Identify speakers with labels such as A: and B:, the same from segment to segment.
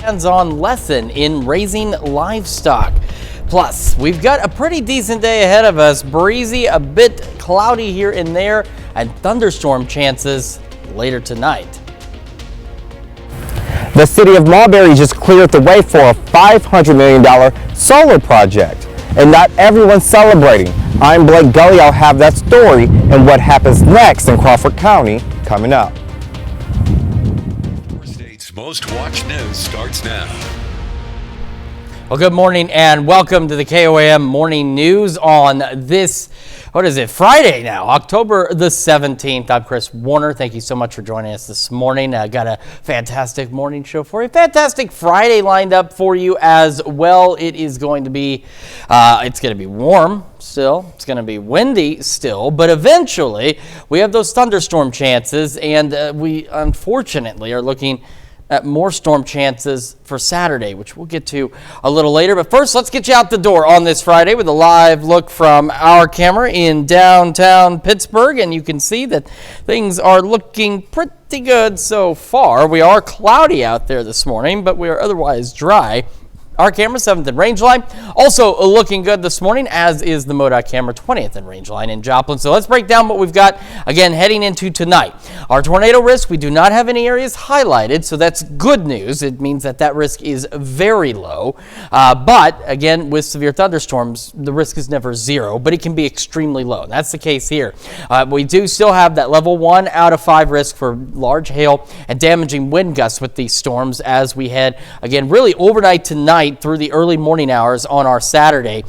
A: hands-on lesson in raising livestock. Plus, we've got a pretty decent day ahead of us. Breezy, a bit cloudy here and there, and thunderstorm chances later tonight.
B: The city of Mulberry just cleared the way for a $500 million solar project, and not everyone's celebrating. I'm Blake Gully. I'll have that story and what happens next in Crawford County coming up.
C: Our state's most watched news starts now.
A: Well, good morning and welcome to the KOAM Morning News on this, Friday now, October the 17th. I'm Chris Warner. Thank you so much for joining us this morning. I got a fantastic morning show for you. Fantastic Friday lined up for you as well. It is going to be, warm still. It's going to be windy still, but eventually we have those thunderstorm chances, and we unfortunately are looking at more storm chances for Saturday, which we'll get to a little later. But first, let's get you out the door on this Friday with a live look from our camera in downtown Pittsburgh. And you can see that things are looking pretty good so far. We are cloudy out there this morning, but we are otherwise dry. Our camera, 7th and Rangeline, also looking good this morning, as is the MoDOT camera, 20th and Rangeline in Joplin. So let's break down what we've got, again, heading into tonight. Our tornado risk, we do not have any areas highlighted, so that's good news. It means that risk is very low. But, again, with severe thunderstorms, the risk is never zero, but it can be extremely low. And that's the case here. We do still have that level 1 out of 5 risk for large hail and damaging wind gusts with these storms as we head, again, really overnight tonight through the early morning hours on our Saturday.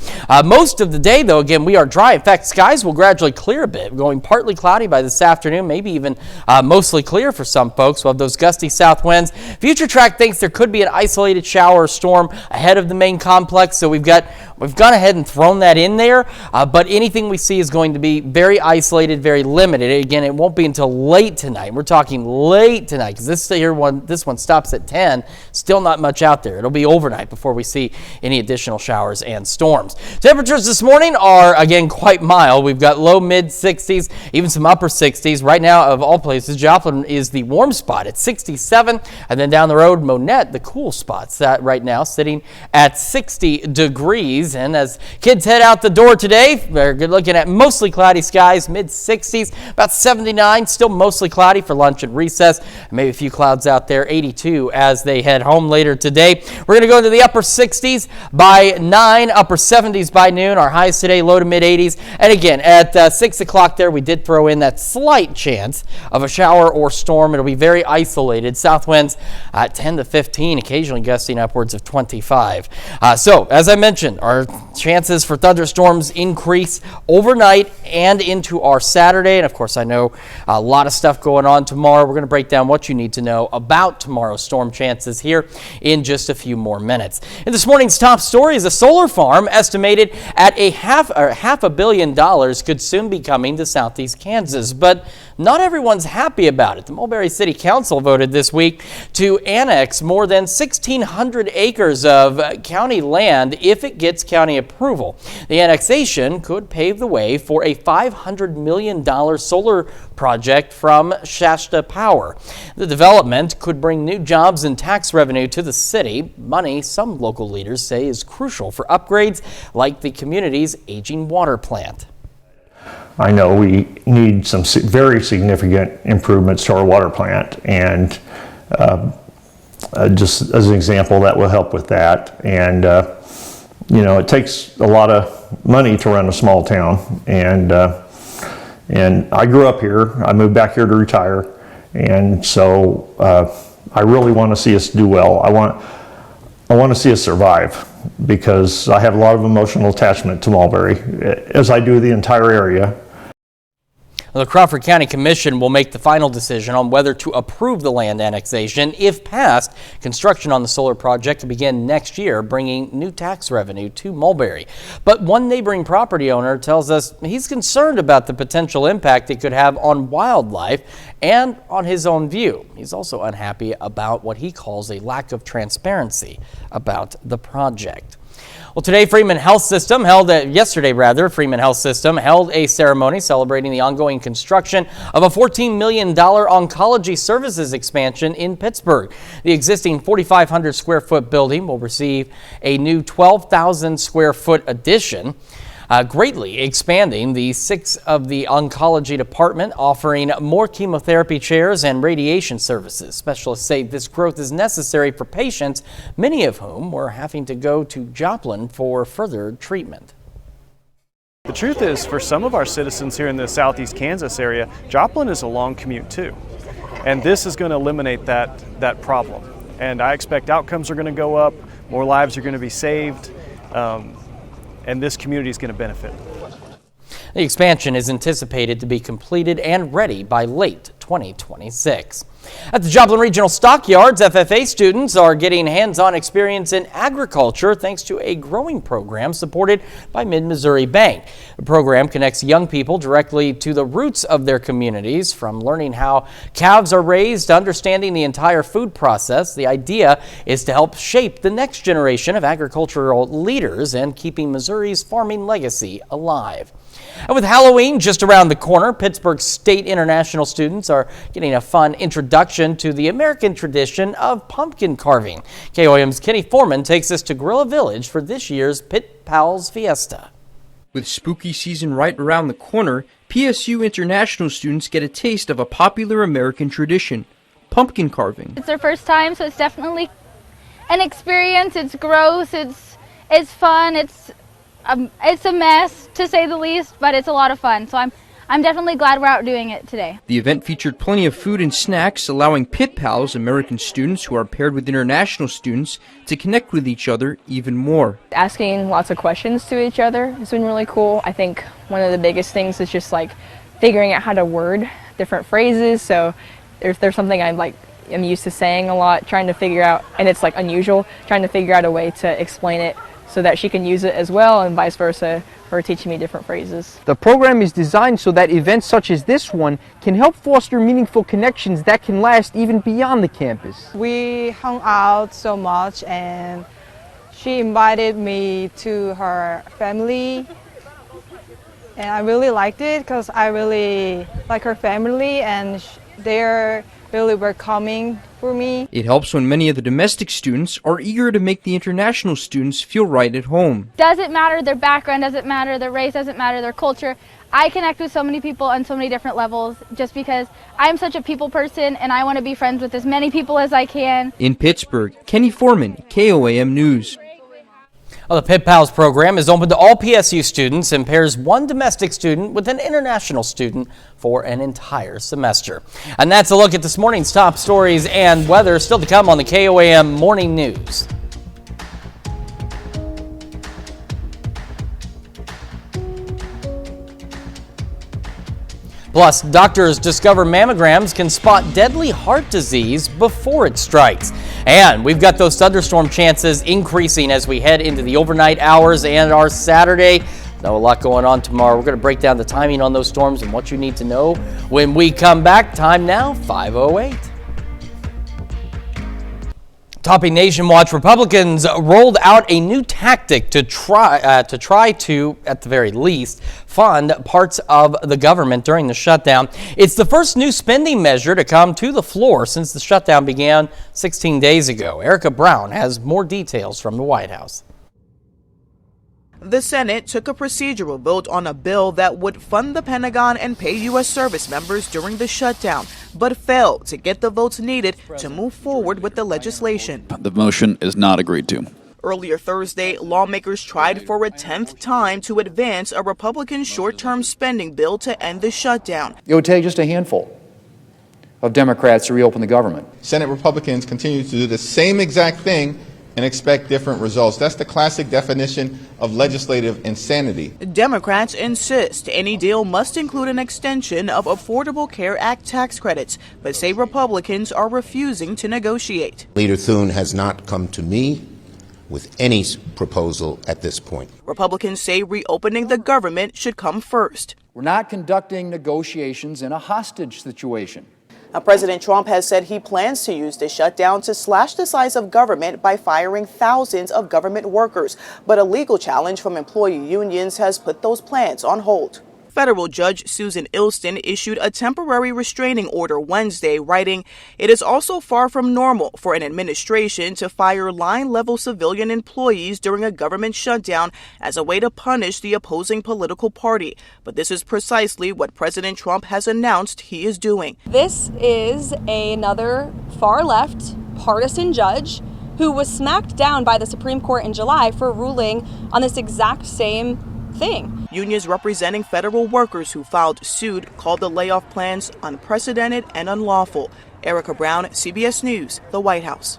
A: Most of the day, though, again, we are dry. In fact, skies will gradually clear a bit, going partly cloudy by this afternoon, maybe even mostly clear for some folks. We'll have those gusty south winds. Future Track thinks there could be an isolated shower or storm ahead of the main complex, so we've gone ahead and thrown that in there, but anything we see is going to be very isolated, very limited. Again, it won't be until late tonight. We're talking late tonight because this one stops at 10. Still not much out there. It'll be overnight before we see any additional showers and storms. Temperatures this morning are, again, quite mild. We've got low mid 60s, even some upper 60s. Right now, of all places, Joplin is the warm spot at 67, and then down the road, Monette, the cool spot's right now sitting at 60 degrees. And as kids head out the door today, we're looking at mostly cloudy skies, mid 60s, about 79, still mostly cloudy for lunch and recess. Maybe a few clouds out there, 82 as they head home later today. We're going to go into the upper 60s by 9, upper 70s by noon. Our highs today, low to mid 80s. And again, at 6 o'clock there, we did throw in that slight chance of a shower or storm. It'll be very isolated. South winds at 10 to 15, occasionally gusting upwards of 25. So, as I mentioned, our chances for thunderstorms increase overnight and into our Saturday. And of course, I know a lot of stuff going on tomorrow. We're going to break down what you need to know about tomorrow's storm chances here in just a few more minutes. And this morning's top story is a solar farm estimated at half $500 million could soon be coming to southeast Kansas. But not everyone's happy about it. The Mulberry City Council voted this week to annex more than 1,600 acres of county land if it gets county approval. The annexation could pave the way for a $500 million solar project from Shasta Power. The development could bring new jobs and tax revenue to the city, money some local leaders say is crucial for upgrades like the community's aging water plant.
D: I know we need some very significant improvements to our water plant, and just as an example, that will help with that. And it takes a lot of money to run a small town, and I grew up here. I moved back here to retire, and so I really want to see us do well. I want to see us survive, because I have a lot of emotional attachment to Mulberry, as I do the entire area.
A: The Crawford County Commission will make the final decision on whether to approve the land annexation. If passed, construction on the solar project will begin next year, bringing new tax revenue to Mulberry. But one neighboring property owner tells us he's concerned about the potential impact it could have on wildlife and on his own view. He's also unhappy about what he calls a lack of transparency about the project. Well, yesterday, Freeman Health System held a ceremony celebrating the ongoing construction of a $14 million oncology services expansion in Pittsburgh. The existing 4,500 square foot building will receive a new 12,000 square foot addition, greatly expanding the 6 of the oncology department, offering more chemotherapy chairs and radiation services. Specialists say this growth is necessary for patients, many of whom were having to go to Joplin for further treatment.
E: The truth is, for some of our citizens here in the southeast Kansas area, Joplin is a long commute too. And this is going to eliminate that problem. And I expect outcomes are going to go up, more lives are going to be saved, and this community is going to benefit.
A: The expansion is anticipated to be completed and ready by late 2026. At the Joplin Regional Stockyards, FFA students are getting hands-on experience in agriculture thanks to a growing program supported by Mid-Missouri Bank. The program connects young people directly to the roots of their communities, from learning how calves are raised to understanding the entire food process. The idea is to help shape the next generation of agricultural leaders and keeping Missouri's farming legacy alive. And with Halloween just around the corner, Pittsburgh State International students are getting a fun introduction to the American tradition of pumpkin carving. KOAM's Kenny Foreman takes us to Gorilla Village for this year's Pit Pals Fiesta.
F: With spooky season right around the corner, PSU International students get a taste of a popular American tradition, pumpkin carving.
G: It's their first time, so it's definitely an experience. It's gross, it's fun, it's a mess, to say the least, but it's a lot of fun. So I'm definitely glad we're out doing it today.
F: The event featured plenty of food and snacks, allowing Pit Pals, American students who are paired with international students, to connect with each other even more.
H: Asking lots of questions to each other has been really cool. I think one of the biggest things is just like figuring out how to word different phrases. So if there's something I'm used to saying a lot, trying to figure out, and it's unusual, trying to figure out a way to explain it so that she can use it as well, and vice versa, her teaching me different phrases.
F: The program is designed so that events such as this one can help foster meaningful connections that can last even beyond the campus.
I: We hung out so much, and she invited me to her family, and I really liked it because I really like her family, and they're really welcoming for me.
F: It helps when many of the domestic students are eager to make the international students feel right at home.
G: Doesn't matter their background, doesn't matter their race, doesn't matter their culture. I connect with so many people on so many different levels just because I'm such a people person and I want to be friends with as many people as I can.
F: In Pittsburgh, Kenny Foreman, KOAM News.
A: Well, the Pit Pals program is open to all PSU students and pairs one domestic student with an international student for an entire semester. And that's a look at this morning's top stories and weather. Still to come on the KOAM Morning News. Plus, doctors discover mammograms can spot deadly heart disease before it strikes. And we've got those thunderstorm chances increasing as we head into the overnight hours and our Saturday. Know a lot going on tomorrow. We're going to break down the timing on those storms and what you need to know when we come back. Time now, 5:08. Topping Nation Watch, Republicans rolled out a new tactic to try to, at the very least, fund parts of the government during the shutdown. It's the first new spending measure to come to the floor since the shutdown began 16 days ago. Erica Brown has more details from the White House.
J: The Senate took a procedural vote on a bill that would fund the Pentagon and pay U.S. service members during the shutdown, but failed to get the votes needed to move forward with the legislation.
K: The motion is not agreed to.
J: Earlier Thursday, lawmakers tried for a 10th time to advance a Republican short-term spending bill to end the shutdown.
L: It would take just a handful of Democrats to reopen the government.
M: Senate Republicans continue to do the same exact thing and expect different results. That's the classic definition of legislative insanity.
J: Democrats insist any deal must include an extension of Affordable Care Act tax credits, but say Republicans are refusing to negotiate.
N: Leader Thune has not come to me with any proposal at this point.
J: Republicans say reopening the government should come first.
L: We're not conducting negotiations in a hostage situation.
J: Now, President Trump has said he plans to use the shutdown to slash the size of government by firing thousands of government workers. But a legal challenge from employee unions has put those plans on hold. Federal Judge Susan Ilston issued a temporary restraining order Wednesday, writing, "It is also far from normal for an administration to fire line-level civilian employees during a government shutdown as a way to punish the opposing political party. But this is precisely what President Trump has announced he is doing."
O: This is another far-left partisan judge who was smacked down by the Supreme Court in July for ruling on this exact same thing.
J: Unions representing federal workers who filed suit called the layoff plans unprecedented and unlawful. Erica Brown, CBS News, the White House.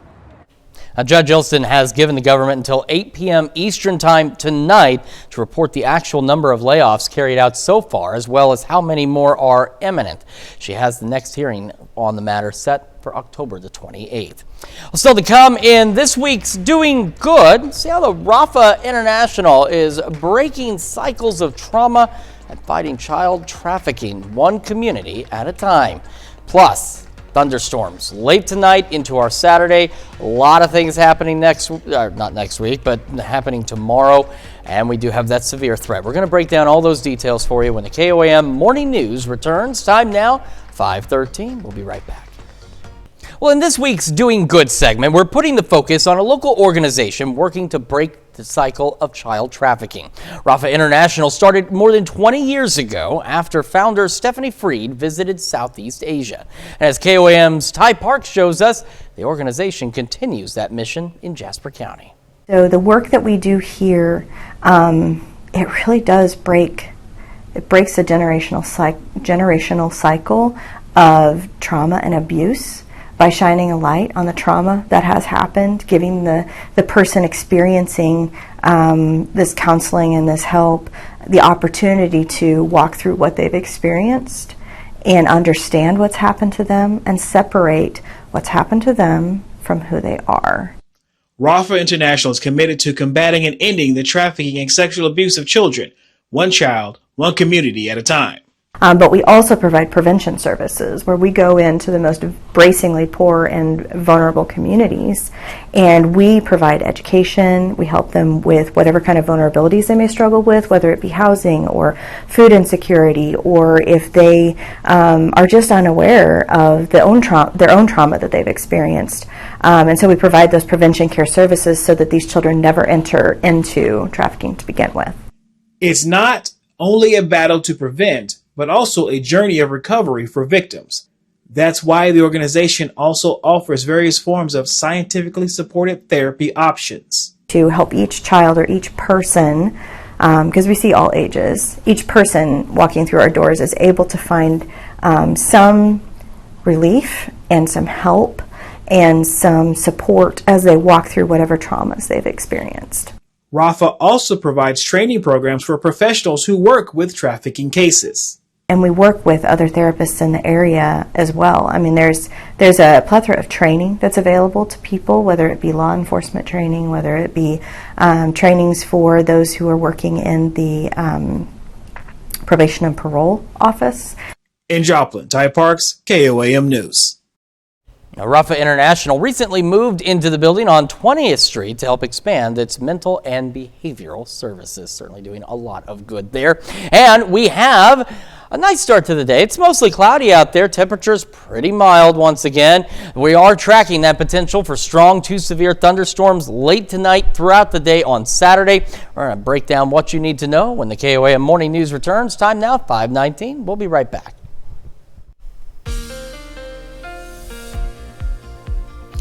A: Judge Ilston has given the government until 8 p.m. Eastern Time tonight to report the actual number of layoffs carried out so far, as well as how many more are imminent. She has the next hearing on the matter set for October the 28th. Well, still to come in this week's Doing Good, see how the Rafa International is breaking cycles of trauma and fighting child trafficking one community at a time. Plus, thunderstorms late tonight into our Saturday. A lot of things happening not next week, but happening tomorrow. And we do have that severe threat. We're going to break down all those details for you when the KOAM Morning News returns. Time now, 5:13. We'll be right back. Well, in this week's Doing Good segment, we're putting the focus on a local organization working to break the cycle of child trafficking. Rafa International started more than 20 years ago after founder Stephanie Freed visited Southeast Asia. And as KOAM's Ty Parks shows us, the organization continues that mission in Jasper County.
P: So the work that we do here, it really does breaks the generational cycle of trauma and abuse by shining a light on the trauma that has happened, giving the person experiencing this counseling and this help the opportunity to walk through what they've experienced and understand what's happened to them and separate what's happened to them from who they are.
Q: Rafa International is committed to combating and ending the trafficking and sexual abuse of children, one child, one community at a time.
P: But we also provide prevention services where we go into the most bracingly poor and vulnerable communities, and we provide education. We help them with whatever kind of vulnerabilities they may struggle with, whether it be housing or food insecurity, or if they are just unaware of their own trauma that they've experienced. And so we provide those prevention care services so that these children never enter into trafficking to begin with.
Q: It's not only a battle to prevent, but also a journey of recovery for victims. That's why the organization also offers various forms of scientifically supported therapy options.
P: To help each child or each person, because we see all ages, each person walking through our doors is able to find some relief and some help and some support as they walk through whatever traumas they've experienced.
Q: Rafa also provides training programs for professionals who work with trafficking cases.
P: And we work with other therapists in the area as well. I mean, there's a plethora of training that's available to people, whether it be law enforcement training, whether it be trainings for those who are working in the probation and parole office.
Q: In Joplin, Ty Parks, KOAM News.
A: Now, Rafa International recently moved into the building on 20th Street to help expand its mental and behavioral services. Certainly doing a lot of good there. And we have a nice start to the day. It's mostly cloudy out there. Temperatures pretty mild once again. We are tracking that potential for strong to severe thunderstorms late tonight throughout the day on Saturday. We're going to break down what you need to know when the KOAM Morning News returns. Time now, 5:19. We'll be right back.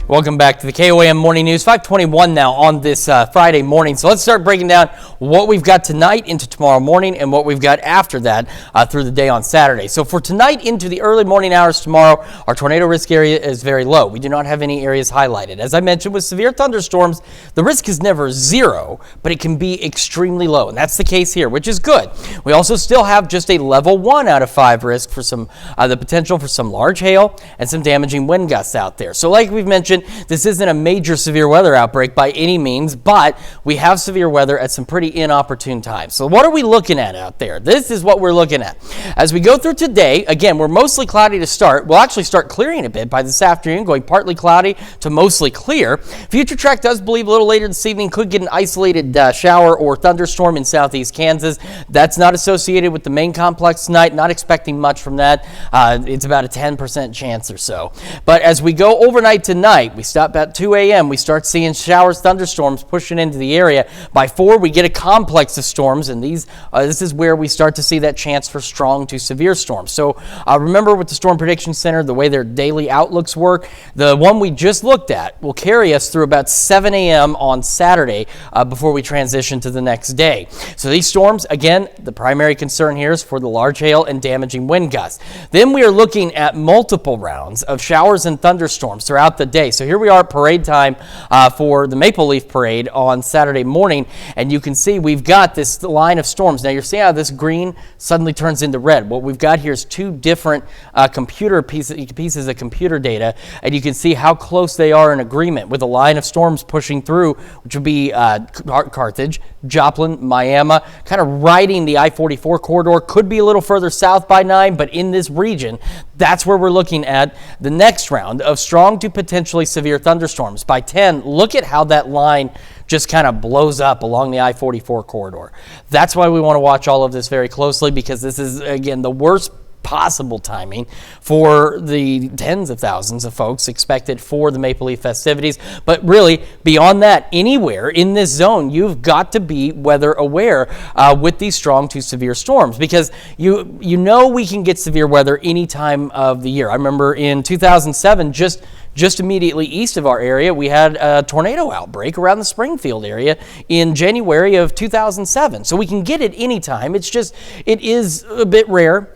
A: Welcome back to the KOAM Morning News. 5:21 now on this Friday morning. So let's start breaking down what we've got tonight into tomorrow morning and what we've got after that through the day on Saturday. So for tonight into the early morning hours tomorrow, our tornado risk area is very low. We do not have any areas highlighted. As I mentioned, with severe thunderstorms, the risk is never zero, but it can be extremely low. And that's the case here, which is good. We also still have just a level 1 out of 5 risk for some the potential for some large hail and some damaging wind gusts out there. So like we've mentioned, mentioned, this isn't a major severe weather outbreak by any means, but we have severe weather at some pretty inopportune times. So what are we looking at out there? This is what we're looking at. As we go through today, again, we're mostly cloudy to start. We'll actually start clearing a bit by this afternoon, going partly cloudy to mostly clear. Future Track does believe a little later this evening could get an isolated shower or thunderstorm in southeast Kansas. That's not associated with the main complex tonight. Not expecting much from that. It's about a 10% chance or so. But as we go overnight tonight, we stop at 2 a.m. We start seeing showers, thunderstorms pushing into the area. By 4, we get a complex of storms, and this is where we start to see that chance for strong to severe storms. So remember with the Storm Prediction Center, the way their daily outlooks work, the one we just looked at will carry us through about 7 a.m. on Saturday before we transition to the next day. So these storms, again, the primary concern here is for the large hail and damaging wind gusts. Then we are looking at multiple rounds of showers and thunderstorms throughout the day. So here we are at parade time for the Maple Leaf Parade on Saturday morning, and you can see we've got this line of storms. Now you're seeing how this green suddenly turns into red. What we've got here is two different computer pieces of computer data, and you can see how close they are in agreement with a line of storms pushing through, which would be Carthage, Joplin, Miami, kind of riding the I-44 corridor. Could be a little further south by 9, but in this region, that's where we're looking at the next round of strong to potentially severe thunderstorms. By 10, look at how that line just kind of blows up along the I-44 corridor. That's why we want to watch all of this very closely, because this is, again, the worst possible timing for the tens of thousands of folks expected for the Maple Leaf festivities. But really, beyond that, anywhere in this zone, you've got to be weather aware with these strong to severe storms, because you know we can get severe weather any time of the year. I remember in 2007, just immediately east of our area, we had a tornado outbreak around the Springfield area in January of 2007. So we can get it anytime. It is a bit rare.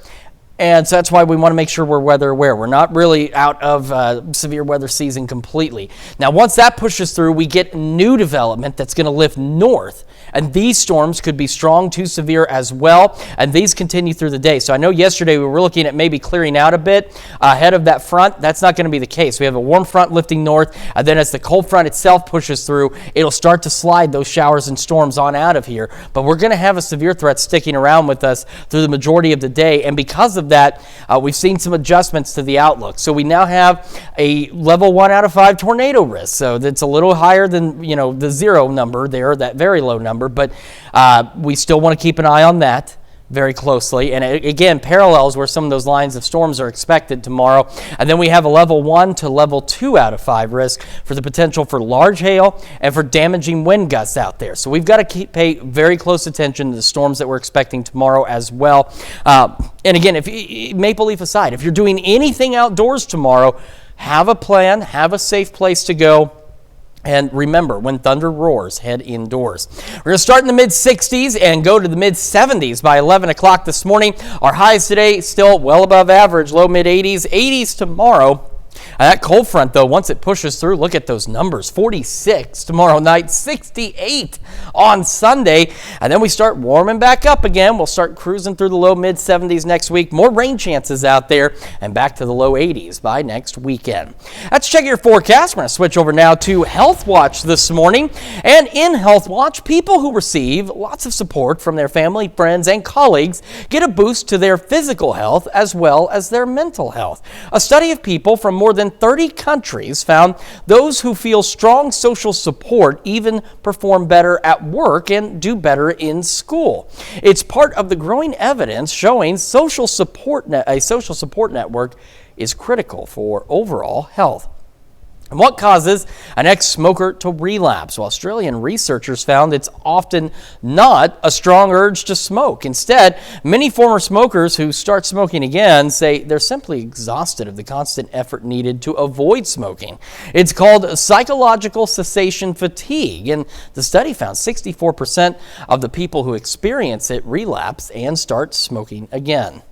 A: And so that's why we want to make sure we're weather aware. We're not really out of severe weather season completely. Now, once that pushes through, we get new development that's going to lift north. And these storms could be strong to severe as well. And these continue through the day. So I know yesterday we were looking at maybe clearing out a bit ahead of that front. That's not going to be the case. We have a warm front lifting north. And then as the cold front itself pushes through, it'll start to slide those showers and storms on out of here. But we're going to have a severe threat sticking around with us through the majority of the day. And because of that, we've seen some adjustments to the outlook. So we now have a level 1 out of 5 tornado risk. So that's a little higher than, the 0 number there, that very low number. But we still want to keep an eye on that very closely. And again, parallels where some of those lines of storms are expected tomorrow. And then we have a level 1 to level 2 out of 5 risk for the potential for large hail and for damaging wind gusts out there. So we've got to pay very close attention to the storms that we're expecting tomorrow as well. And again, if Maple Leaf aside, if you're doing anything outdoors tomorrow, have a plan, have a safe place to go. And remember, when thunder roars, head indoors. We're going to start in the mid-60s and go to the mid-70s by 11 o'clock this morning. Our highs today still well above average, low mid-80s, 80s tomorrow. That cold front, though, once it pushes through, look at those numbers. 46 tomorrow night, 68 on Sunday. And then we start warming back up again. We'll start cruising through the low mid-70s next week. More rain chances out there and back to the low 80s by next weekend. Let's check your forecast. We're going to switch over now to Health Watch this morning. And in Health Watch, people who receive lots of support from their family, friends, and colleagues get a boost to their physical health as well as their mental health. A study of people from more than 30 countries found those who feel strong social support even perform better at work and do better in school. It's part of the growing evidence showing a social support network is critical for overall health. And what causes an ex-smoker to relapse? Well, Australian researchers found it's often not a strong urge to smoke. Instead, many former smokers who start smoking again say they're simply exhausted of the constant effort needed to avoid smoking. It's called psychological cessation fatigue, and the study found 64% of the people who experience it relapse and start smoking again.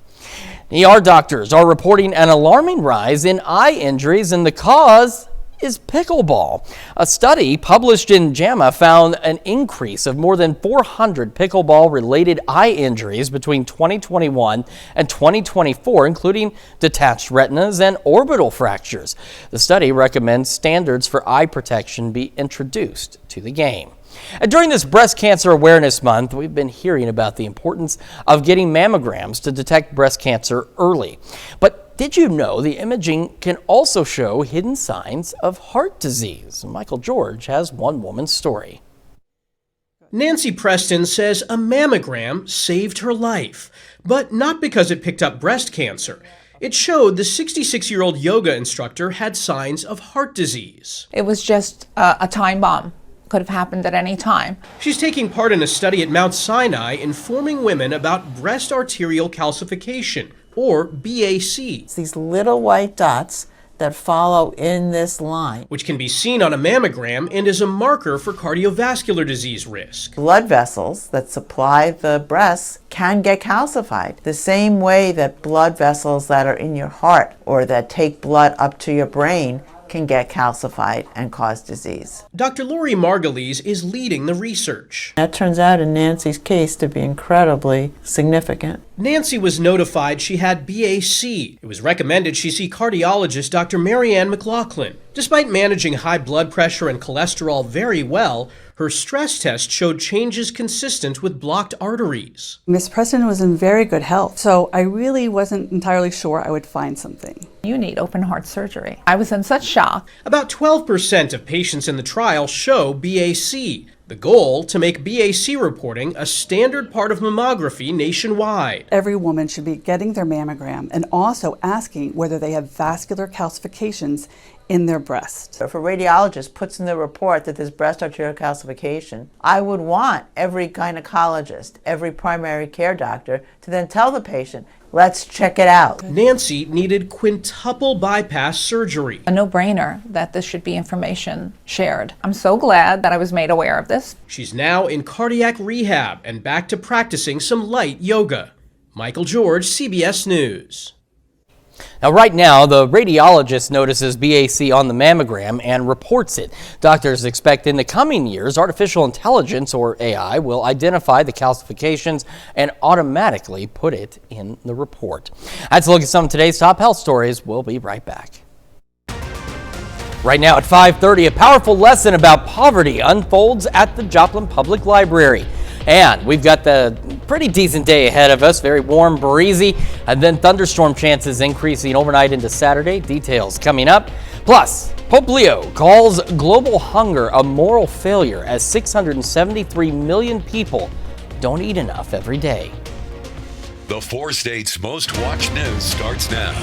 A: ER doctors are reporting an alarming rise in eye injuries, and the cause is pickleball? A study published in JAMA found an increase of more than 400 pickleball-related eye injuries between 2021 and 2024, including detached retinas and orbital fractures. The study recommends standards for eye protection be introduced to the game. And during this Breast Cancer Awareness Month, we've been hearing about the importance of getting mammograms to detect breast cancer early. But did you know the imaging can also show hidden signs of heart disease? Michael George has one woman's story.
R: Nancy Preston says a mammogram saved her life, but not because it picked up breast cancer. It showed the 66-year-old yoga instructor had signs of heart disease.
S: It was just a time bomb. Could have happened at any time.
R: She's taking part in a study at Mount Sinai informing women about breast arterial calcification, or BAC.
T: It's these little white dots that follow in this line,
R: which can be seen on a mammogram and is a marker for cardiovascular disease risk.
T: Blood vessels that supply the breasts can get calcified, the same way that blood vessels that are in your heart or that take blood up to your brain can get calcified and cause disease.
R: Dr. Lori Margulies is leading the research.
T: That turns out in Nancy's case to be incredibly significant.
R: Nancy was notified she had BAC. It was recommended she see cardiologist Dr. Marianne McLaughlin. Despite managing high blood pressure and cholesterol very well, her stress test showed changes consistent with blocked arteries.
U: Miss Preston was in very good health, so I really wasn't entirely sure I would find something.
S: You need open heart surgery. I was in such shock.
R: About 12% of patients in the trial show BAC. The goal, to make BAC reporting a standard part of mammography nationwide.
U: Every woman should be getting their mammogram and also asking whether they have vascular calcifications in their breast.
T: If a radiologist puts in the report that there's breast arterial calcification, I would want every gynecologist, every primary care doctor to then tell the patient, let's check it out.
R: Nancy needed quintuple bypass surgery.
S: A no-brainer that this should be information shared. I'm so glad that I was made aware of this.
R: She's now in cardiac rehab and back to practicing some light yoga. Michael George, CBS News.
A: Now, right now, the radiologist notices BAC on the mammogram and reports it. Doctors expect in the coming years, artificial intelligence, or AI, will identify the calcifications and automatically put it in the report. That's a look at some of today's top health stories. We'll be right back. Right now at 5:30, a powerful lesson about poverty unfolds at the Joplin Public Library. And we've got the pretty decent day ahead of us, very warm, breezy, and then thunderstorm chances increasing overnight into Saturday. Details coming up. Plus, Pope Leo calls global hunger a moral failure as 673 million people don't eat enough every day.
C: The 4 states' most watched news starts now.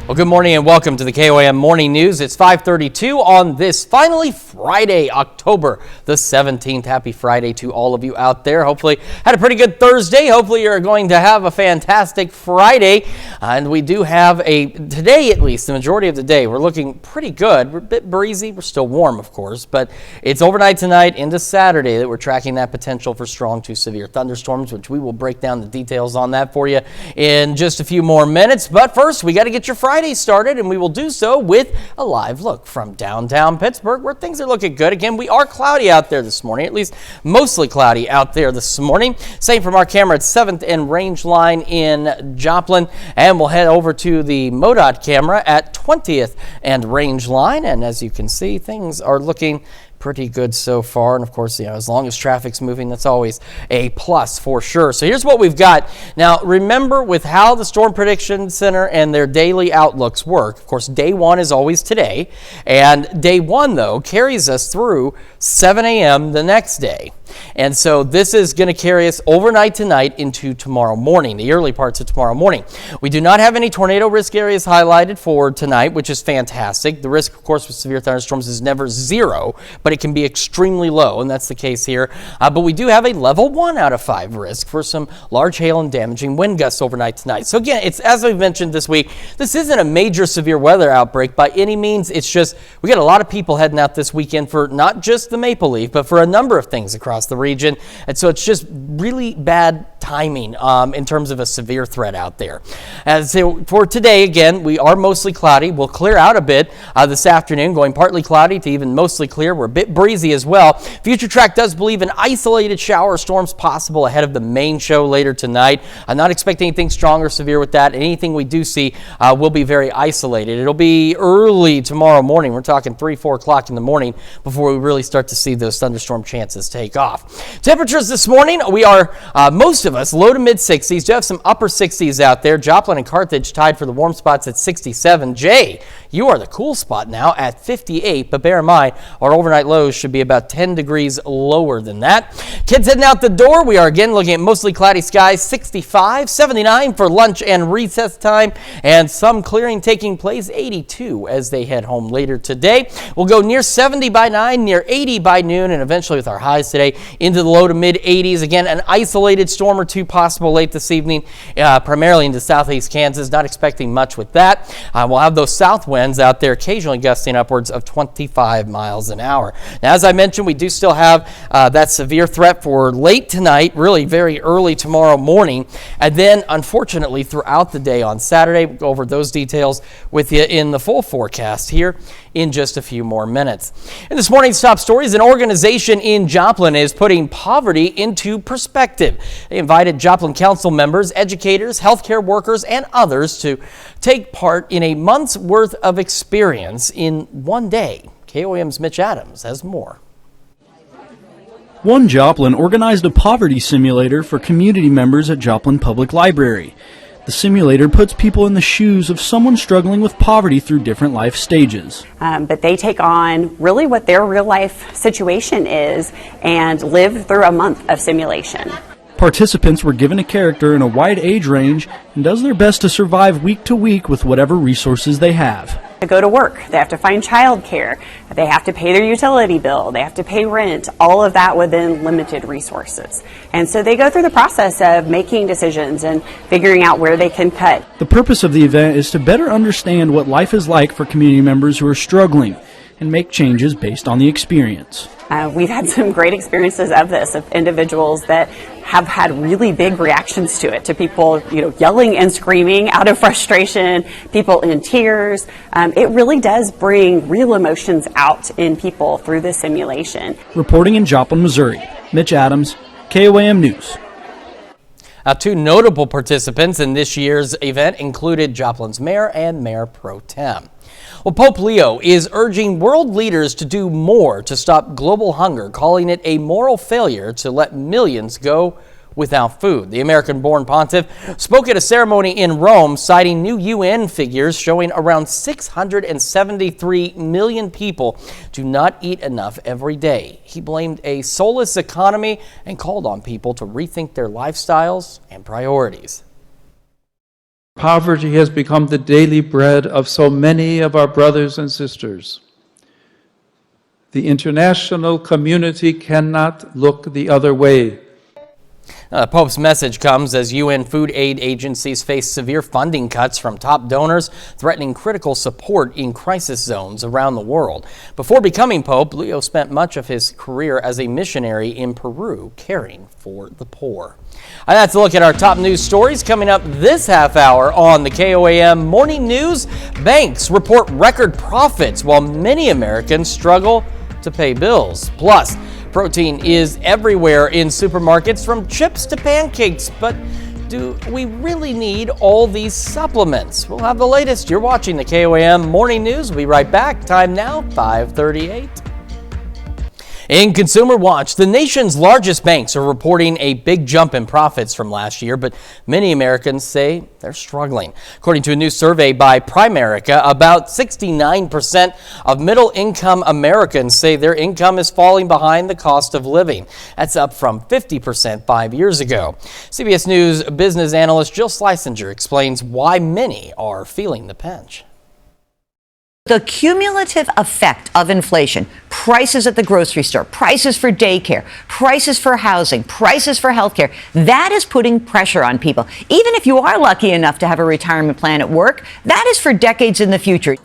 A: Well, good morning and welcome to the KOAM Morning News. It's 5:32 on this finally Friday, October the 17th. Happy Friday to all of you out there. Hopefully had a pretty good Thursday. Hopefully you're going to have a fantastic Friday. And we do have today at least, the majority of the day, we're looking pretty good. We're a bit breezy. We're still warm, of course, but it's overnight tonight into Saturday that we're tracking that potential for strong to severe thunderstorms, which we will break down the details on that for you in just a few more minutes. But first, we got to get your Friday started, and we will do so with a live look from downtown Pittsburgh, where things are looking good. Again, we are cloudy out there this morning, at least mostly cloudy out there this morning. Same from our camera at 7th and Range Line in Joplin, and we'll head over to the MoDOT camera at 20th and Range Line, and as you can see, things are looking pretty good so far. And of course, as long as traffic's moving, that's always a plus for sure. So here's what we've got. Now, remember with how the Storm Prediction Center and their daily outlooks work, of course, day one is always today. And day one, though, carries us through 7 a.m. the next day. And so this is going to carry us overnight tonight into tomorrow morning, the early parts of tomorrow morning. We do not have any tornado risk areas highlighted for tonight, which is fantastic. The risk, of course, with severe thunderstorms is never zero, but it can be extremely low, and that's the case here. But we do have a level 1 out of 5 risk for some large hail and damaging wind gusts overnight tonight. So again, it's as we've mentioned this week, this isn't a major severe weather outbreak by any means. It's just we got a lot of people heading out this weekend for not just the Maple Leaf, but for a number of things across across the region. And so it's just really bad timing in terms of a severe threat out there. So for today, again, we are mostly cloudy. We'll clear out a bit this afternoon, going partly cloudy to even mostly clear. We're a bit breezy as well. Future Track does believe an isolated shower or storms possible ahead of the main show later tonight. I'm not expecting anything strong or severe with that. Anything we do see will be very isolated. It'll be early tomorrow morning. We're talking 3-4 o'clock in the morning before we really start to see those thunderstorm chances take off. Temperatures this morning, we are most of us low to mid 60s. Do have some upper 60s out there. Joplin and Carthage tied for the warm spots at 67. Jay, you are the cool spot now at 58, but bear in mind our overnight lows should be about 10 degrees lower than that. Kids heading out the door, we are again looking at mostly cloudy skies, 65, 79 for lunch and recess time, and some clearing taking place, 82 as they head home later today. We'll go near 70 by 9, near 80 by noon, and eventually with our highs today into the low to mid 80s. Again, an isolated storm or two possible late this evening, primarily into southeast Kansas. Not expecting much with that. We'll have those south winds out there occasionally gusting upwards of 25 miles an hour. Now, as I mentioned, we do still have that severe threat for late tonight, really very early tomorrow morning, and then unfortunately throughout the day on Saturday. We'll go over those details with you in the full forecast here in just a few more minutes. In this morning's top stories, an organization in Joplin is putting poverty into perspective. They invited Joplin Council members, educators, healthcare workers, and others to take part in a month's worth of experience in one day. KOAM's Mitch Adams has more.
B: One Joplin organized a poverty simulator for community members at Joplin Public Library. The simulator puts people in the shoes of someone struggling with poverty through different life stages.
V: But they take on really what their real life situation is and live through a month of simulation.
B: Participants were given a character in a wide age range and does their best to survive week to week with whatever resources they have.
V: To go to work, they have to find childcare, they have to pay their utility bill, they have to pay rent, all of that within limited resources. And so they go through the process of making decisions and figuring out where they can cut.
B: The purpose of the event is to better understand what life is like for community members who are struggling and make changes based on the experience.
V: We've had some great experiences of this, of individuals that have had really big reactions to it, to people, yelling and screaming out of frustration, people in tears. It really does bring real emotions out in people through this simulation.
B: Reporting in Joplin, Missouri, Mitch Adams, KOAM News.
A: Two notable participants in this year's event included Joplin's mayor and mayor pro tem. Well, Pope Leo is urging world leaders to do more to stop global hunger, calling it a moral failure to let millions go without food. The American-born pontiff spoke at a ceremony in Rome, citing new UN figures showing around 673 million people do not eat enough every day. He blamed a soulless economy and called on people to rethink their lifestyles and priorities.
W: Poverty has become the daily bread of so many of our brothers and sisters. The international community cannot look the other way.
A: The Pope's message comes as UN food aid agencies face severe funding cuts from top donors, threatening critical support in crisis zones around the world. Before becoming Pope, Leo spent much of his career as a missionary in Peru, caring for the poor. And that's a look at our top news stories coming up this half hour on the KOAM Morning News. Banks report record profits while many Americans struggle to pay bills. Plus, protein is everywhere in supermarkets, from chips to pancakes, but do we really need all these supplements? We'll have the latest. You're watching the KOAM Morning News. We'll be right back. Time now, 5:38. In Consumer Watch, the nation's largest banks are reporting a big jump in profits from last year, but many Americans say they're struggling. According to a new survey by Primerica, about 69% of middle-income Americans say their income is falling behind the cost of living. That's up from 50% 5 years ago. CBS News business analyst Jill Schlesinger explains why many are feeling the pinch.
X: The cumulative effect of inflation, prices at the grocery store, prices for daycare, prices for housing, prices for healthcare, that is putting pressure on people. Even if you are lucky enough to have a retirement plan at work, that is for decades in the future.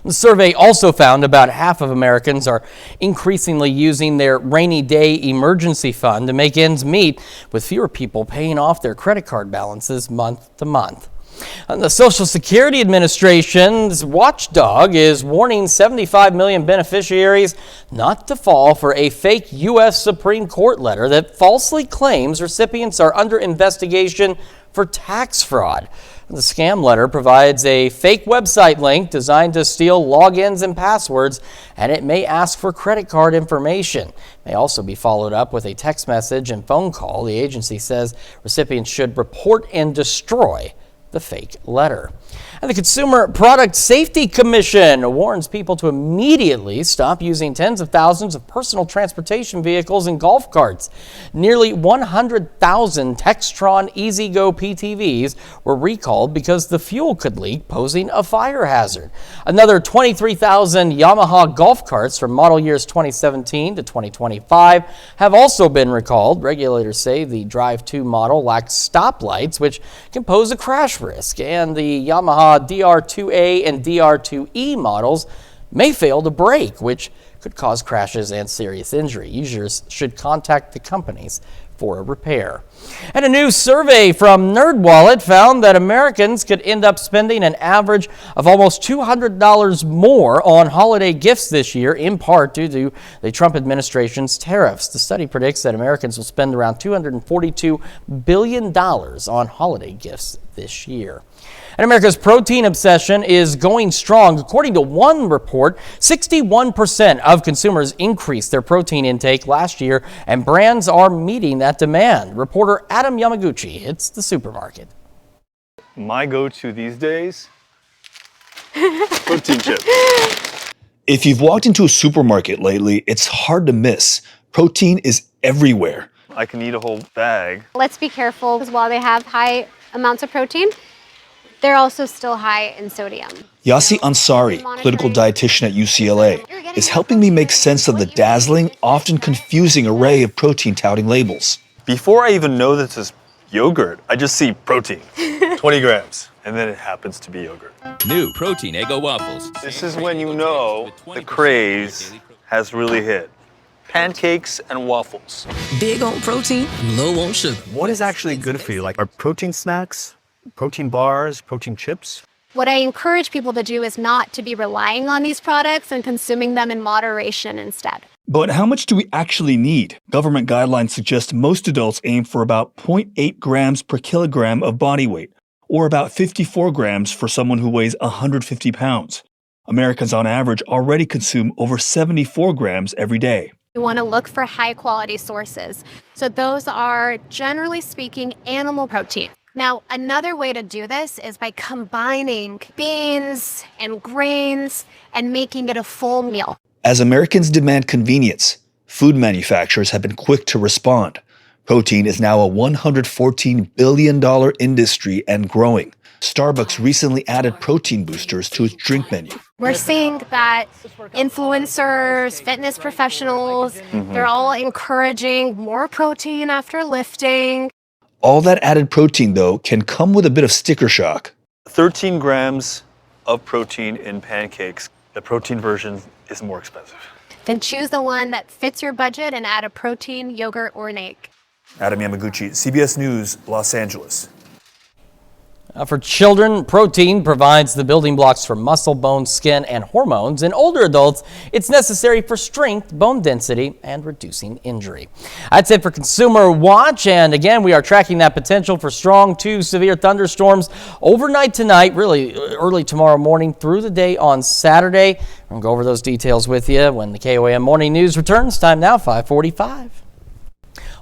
A: The survey also found about half of Americans are increasingly using their rainy day emergency fund to make ends meet, with fewer people paying off their credit card balances month to month. And the Social Security Administration's watchdog is warning 75 million beneficiaries not to fall for a fake U.S. Supreme Court letter that falsely claims recipients are under investigation for tax fraud. The scam letter provides a fake website link designed to steal logins and passwords, and it may ask for credit card information. It may also be followed up with a text message and phone call. The agency says recipients should report and destroy the fake letter. And the Consumer Product Safety Commission warns people to immediately stop using tens of thousands of personal transportation vehicles and golf carts. Nearly 100,000 Textron E-Z-Go PTVs were recalled because the fuel could leak, posing a fire hazard. Another 23,000 Yamaha golf carts from model years 2017 to 2025 have also been recalled. Regulators say the Drive 2 model lacks stoplights, which can pose a crash risk, and the Yamaha DR2A and DR2E models may fail to brake, which could cause crashes and serious injury. Users should contact the companies for a repair. And a new survey from NerdWallet found that Americans could end up spending an average of almost $200 more on holiday gifts this year, in part due to the Trump administration's tariffs. The study predicts that Americans will spend around $242 billion on holiday gifts this year. And America's protein obsession is going strong. According to one report, 61% of consumers increased their protein intake last year, and brands are meeting that demand. Reporter Adam Yamaguchi hits the supermarket.
D: My go-to these days, protein chips.
E: If you've walked into a supermarket lately, it's hard to miss. Protein is everywhere.
D: I can eat a whole bag.
H: Let's be careful, because while they have high amounts of protein, they're also still high in sodium.
E: Yassi Ansari, clinical dietitian at UCLA, is helping me make sense of the dazzling, often confusing array of protein touting labels.
D: Before I even know this is yogurt, I just see protein, 20 grams, and then it happens to be yogurt.
I: New protein Eggo waffles.
D: This is when you know the craze has really hit. Pancakes and waffles.
I: Big on protein, low on sugar.
Y: What is actually good for you? Like, are protein snacks, protein bars, protein chips?
H: What I encourage people to do is not to be relying on these products and consuming them in moderation instead.
E: But how much do we actually need? Government guidelines suggest most adults aim for about 0.8 grams per kilogram of body weight, or about 54 grams for someone who weighs 150 pounds. Americans on average already consume over 74 grams every day.
H: We want to look for high quality sources. So those are, generally speaking, animal protein. Now, another way to do this is by combining beans and grains and making it a full meal.
E: As Americans demand convenience, food manufacturers have been quick to respond. Protein is now a $114 billion industry and growing. Starbucks recently added protein boosters to its drink menu.
H: We're seeing that influencers, fitness professionals, they're all encouraging more protein after lifting.
E: All that added protein, though, can come with a bit of sticker shock.
D: 13 grams of protein in pancakes. The protein version is more expensive.
H: Then choose the one that fits your budget and add a protein, yogurt, or an egg.
Y: Adam Yamaguchi, CBS News, Los Angeles.
A: For children, protein provides the building blocks for muscle, bone, skin, and hormones. In older adults, it's necessary for strength, bone density, and reducing injury. That's it for Consumer Watch. And again, we are tracking that potential for strong to severe thunderstorms overnight tonight, really early tomorrow morning through the day on Saturday. We're going to go over those details with you when the KOAM Morning News returns. Time now, 5:45.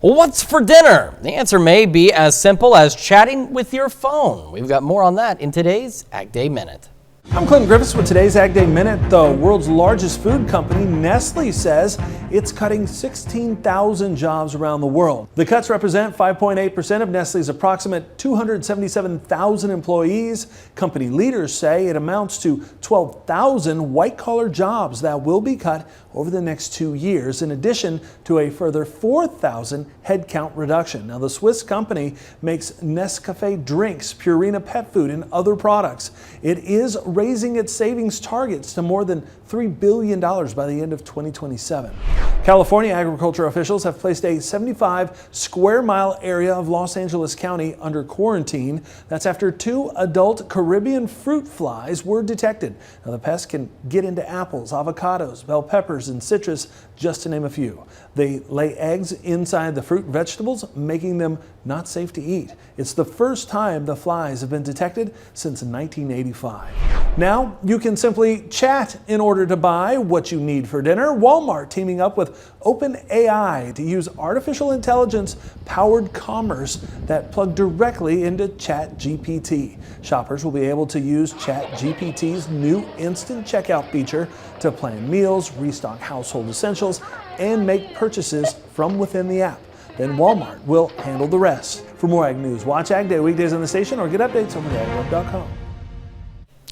A: What's for dinner? The answer may be as simple as chatting with your phone. We've got more on that in today's Ag Day Minute.
Z: I'm Clinton Griffiths with today's Ag Day Minute. The world's largest food company, Nestle, says it's cutting 16,000 jobs around the world. The cuts represent 5.8% of Nestle's approximate 277,000 employees. Company leaders say it amounts to 12,000 white-collar jobs that will be cut over the next 2 years, in addition to a further 4,000 headcount reduction. Now, the Swiss company makes Nescafé drinks, Purina pet food, and other products. It is raising its savings targets to more than $3 billion by the end of 2027. California agriculture officials have placed a 75 square mile area of Los Angeles County under quarantine. That's after 2 adult Caribbean fruit flies were detected. Now, the pests can get into apples, avocados, bell peppers, and citrus, just to name a few. They lay eggs inside the fruit and vegetables, making them not safe to eat. It's the first time the flies have been detected since 1985. Now you can simply chat in order to buy what you need for dinner. Walmart teaming up with OpenAI to use artificial intelligence powered commerce that plug directly into ChatGPT. Shoppers will be able to use ChatGPT's new instant checkout feature to plan meals, restock household essentials, and make purchases from within the app. Then Walmart will handle the rest. For more Ag News, watch Ag Day weekdays on the station or get updates over at agweb.com.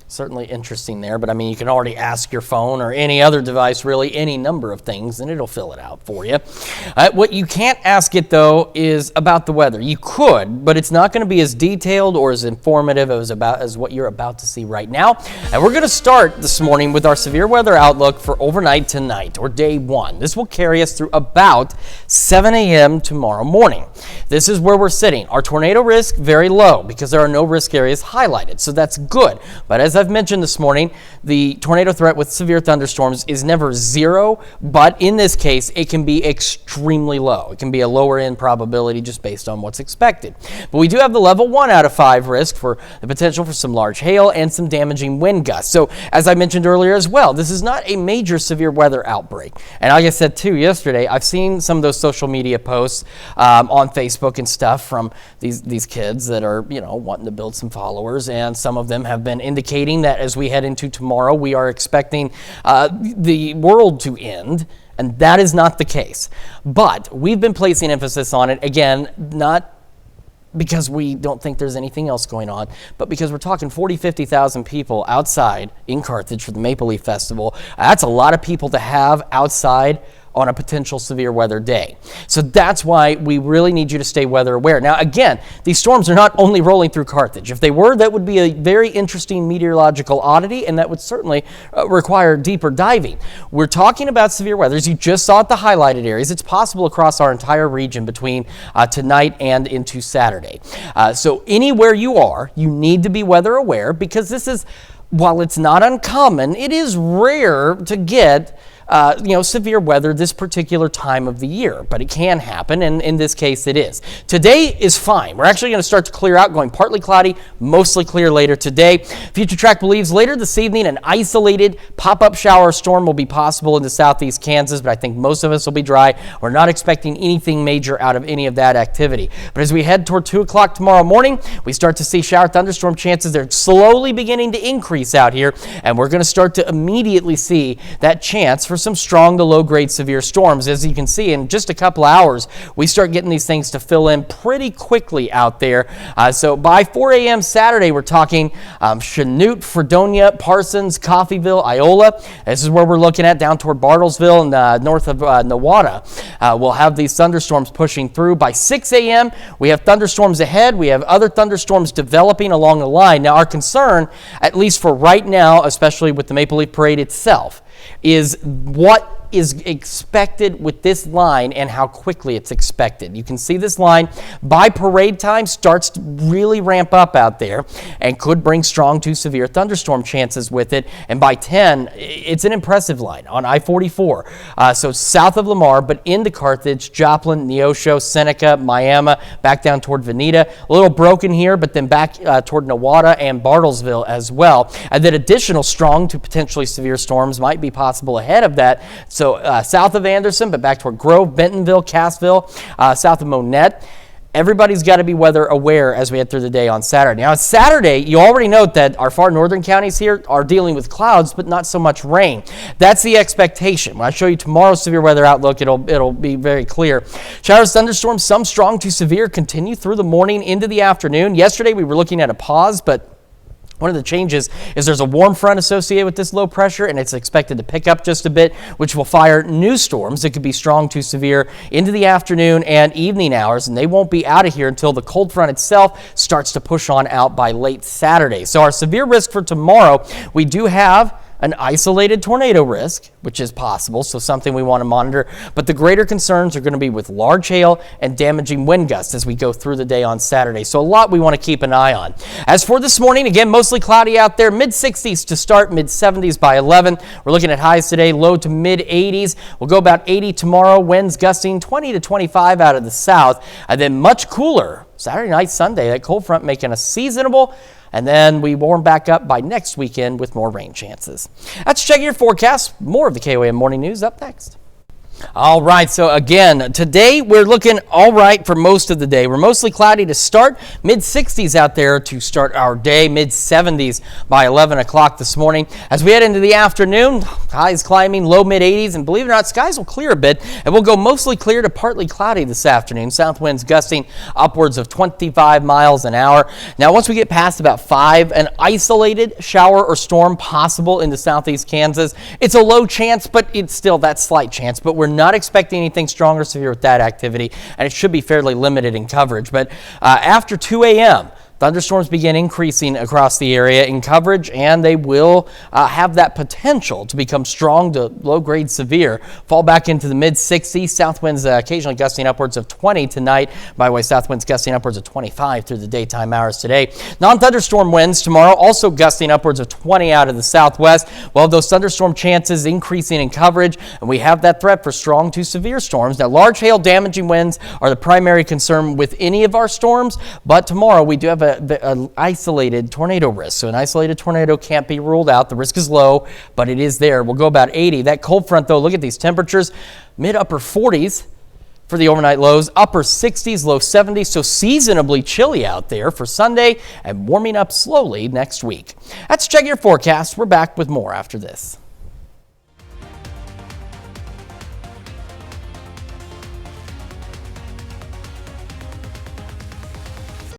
A: Certainly interesting there, but I mean, you can already ask your phone or any other device, really any number of things, and it'll fill it out for you. What you can't ask it, though, is about the weather. You could, but it's not going to be as detailed or as informative as what you're about to see right now. And we're going to start this morning with our severe weather outlook for overnight tonight, or day 1. This will carry us through about 7 a.m. tomorrow morning. This is where we're sitting. Our tornado risk, very low, because there are no risk areas highlighted, so that's good. But as I've mentioned this morning, the tornado threat with severe thunderstorms is never zero, but in this case, it can be extremely low. It can be a lower end probability just based on what's expected. But we do have the level 1 out of 5 risk for the potential for some large hail and some damaging wind gusts. So as I mentioned earlier as well, this is not a major severe weather outbreak. And like I said too yesterday, I've seen some of those social media posts on Facebook and stuff from these kids that are, wanting to build some followers, and some of them have been indicating that as we head into tomorrow, we are expecting the world to end, and that is not the case. But we've been placing emphasis on it, again, not because we don't think there's anything else going on, but because we're talking 40, 50,000 people outside in Carthage for the Maple Leaf Festival. That's a lot of people to have outside on a potential severe weather day. So that's why we really need you to stay weather aware. Now, again, these storms are not only rolling through Carthage. If they were, that would be a very interesting meteorological oddity, and that would certainly require deeper diving. We're talking about severe weather. As you just saw at the highlighted areas, it's possible across our entire region between tonight and into Saturday. So anywhere you are, you need to be weather aware, because this is, while it's not uncommon, it is rare to get severe weather this particular time of the year, but it can happen, and in this case it is. Today is fine. We're actually going to start to clear out, going partly cloudy, mostly clear later today. Future Track believes later this evening an isolated pop-up shower storm will be possible into southeast Kansas, but I think most of us will be dry. We're not expecting anything major out of any of that activity. But as we head toward 2 o'clock tomorrow morning, we start to see shower thunderstorm chances. They're slowly beginning to increase out here, and we're going to start to immediately see that chance for some strong to low-grade severe storms. As you can see, in just a couple hours, we start getting these things to fill in pretty quickly out there. So by 4 a.m. Saturday, we're talking Chanute, Fredonia, Parsons, Coffeyville, Iola. This is where we're looking at down toward Bartlesville and north of Nowata. We'll have these thunderstorms pushing through. By 6 a.m., we have thunderstorms ahead. We have other thunderstorms developing along the line. Now, our concern, at least for right now, especially with the Maple Leaf Parade itself, is what is expected with this line and how quickly it's expected. You can see this line by parade time starts to really ramp up out there and could bring strong to severe thunderstorm chances with it. And by 10, it's an impressive line on I-44. So south of Lamar, but into Carthage, Joplin, Neosho, Seneca, Miami, back down toward Veneta. A little broken here, but then back toward Nowata and Bartlesville as well. And then additional strong to potentially severe storms might be possible ahead of that. So south of Anderson, but back toward Grove, Bentonville, Cassville, south of Monette. Everybody's got to be weather aware as we head through the day on Saturday. Now, on Saturday, you already note that our far northern counties here are dealing with clouds, but not so much rain. That's the expectation. When I show you tomorrow's severe weather outlook, it'll be very clear. Showers, thunderstorms, some strong to severe, continue through the morning into the afternoon. Yesterday, we were looking at a pause, but One of the changes is there's a warm front associated with this low pressure, and it's expected to pick up just a bit, which will fire new storms that could be strong to severe into the afternoon and evening hours, and they won't be out of here until the cold front itself starts to push on out by late Saturday. So our severe risk for tomorrow, we do have an isolated tornado risk, which is possible, so something we want to monitor. But the greater concerns are going to be with large hail and damaging wind gusts as we go through the day on Saturday. So a lot we want to keep an eye on. As for this morning, again, mostly cloudy out there, mid-60s to start, mid-70s by 11. We're looking at highs today, low to mid-80s. We'll go about 80 tomorrow, winds gusting 20 to 25 out of the south, and then much cooler Saturday night, Sunday. That cold front making us seasonable. And then we warm back up by next weekend with more rain chances. Let's check your forecast. More of the KOAM Morning News up next. All right, so again, today we're looking all right for most of the day. We're mostly cloudy to start, mid-60s out there to start our day, mid-70s by 11 o'clock this morning. As we head into the afternoon, highs climbing, low mid-80s, and believe it or not, skies will clear a bit, and we'll go mostly clear to partly cloudy this afternoon. South winds gusting upwards of 25 miles an hour. Now, once we get past about 5, an isolated shower or storm possible into southeast Kansas. It's a low chance, but it's still that slight chance, but we're not expecting anything strong or severe with that activity, and it should be fairly limited in coverage. But after 2 a.m., thunderstorms begin increasing across the area in coverage, and they will have that potential to become strong to low-grade severe. Fall back into the mid-60s. South winds occasionally gusting upwards of 20 tonight. By the way, south winds gusting upwards of 25 through the daytime hours today. Non-thunderstorm winds tomorrow also gusting upwards of 20 out of the southwest. Well, those thunderstorm chances increasing in coverage, and we have that threat for strong to severe storms. Now, large hail damaging winds are the primary concern with any of our storms, but tomorrow we do have an isolated tornado risk. So an isolated tornado can't be ruled out. The risk is low, but it is there. We'll go about 80. That cold front, though, look at these temperatures, mid-upper 40s for the overnight lows, upper 60s, low 70s, so seasonably chilly out there for Sunday and warming up slowly next week. Let's check your forecast. We're back with more after this.